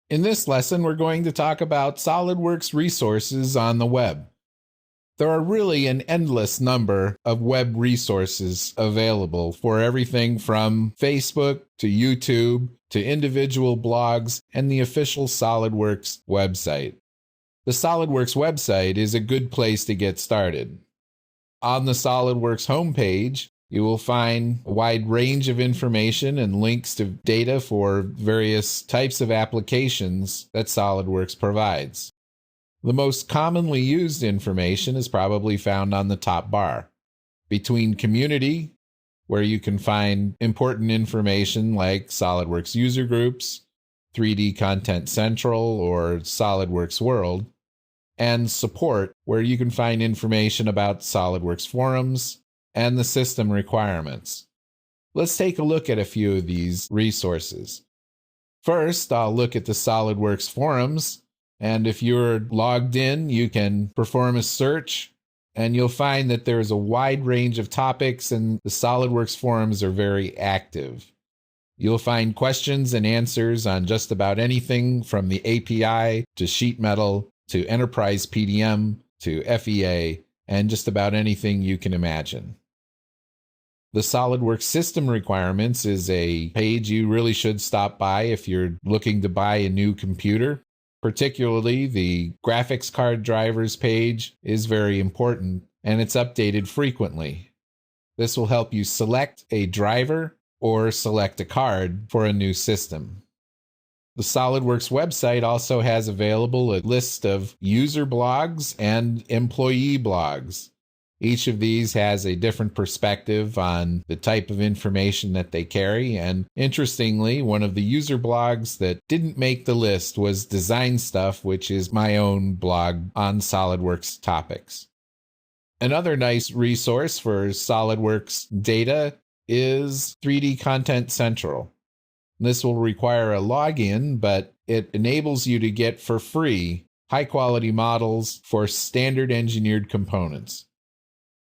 In this lesson, we're going to talk about SolidWorks resources on the web. There are really an endless number of web resources available for everything from Facebook to YouTube to individual blogs and the official SolidWorks website. The SolidWorks website is a good place to get started. On the SolidWorks homepage, you will find a wide range of information and links to data for various types of applications that SolidWorks provides. The most commonly used information is probably found on the top bar. Between Community, where you can find important information like SolidWorks user groups, 3D Content Central, or SolidWorks World, and Support, where you can find information about SolidWorks Forums and the system requirements. Let's take a look at a few of these resources. First, I'll look at the SolidWorks Forums, and if you're logged in, you can perform a search, and you'll find that there's a wide range of topics, and the SolidWorks Forums are very active. You'll find questions and answers on just about anything from the API to sheet metal to enterprise PDM to FEA, and just about anything you can imagine. The SolidWorks System Requirements is a page you really should stop by if you're looking to buy a new computer. Particularly, the graphics card drivers page is very important, and it's updated frequently. This will help you select a driver or select a card for a new system. The SolidWorks website also has available a list of user blogs and employee blogs. Each of these has a different perspective on the type of information that they carry, and interestingly, one of the user blogs that didn't make the list was Design Stuff, which is my own blog on SolidWorks topics. Another nice resource for SolidWorks data is 3D Content Central. This will require a login, but it enables you to get for free high-quality models for standard engineered components.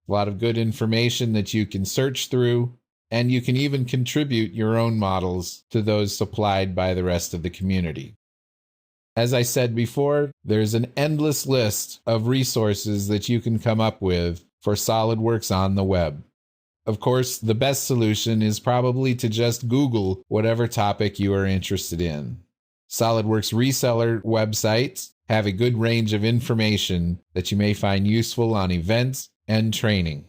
A lot of good information that you can search through, and you can even contribute your own models to those supplied by the rest of the community. As I said before, there's an endless list of resources that you can come up with for SolidWorks on the web. Of course, the best solution is probably to just Google whatever topic you are interested in. SolidWorks reseller websites have a good range of information that you may find useful on events and training.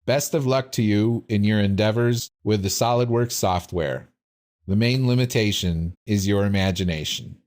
Best of luck to you in your endeavors with the SolidWorks software. The main limitation is your imagination.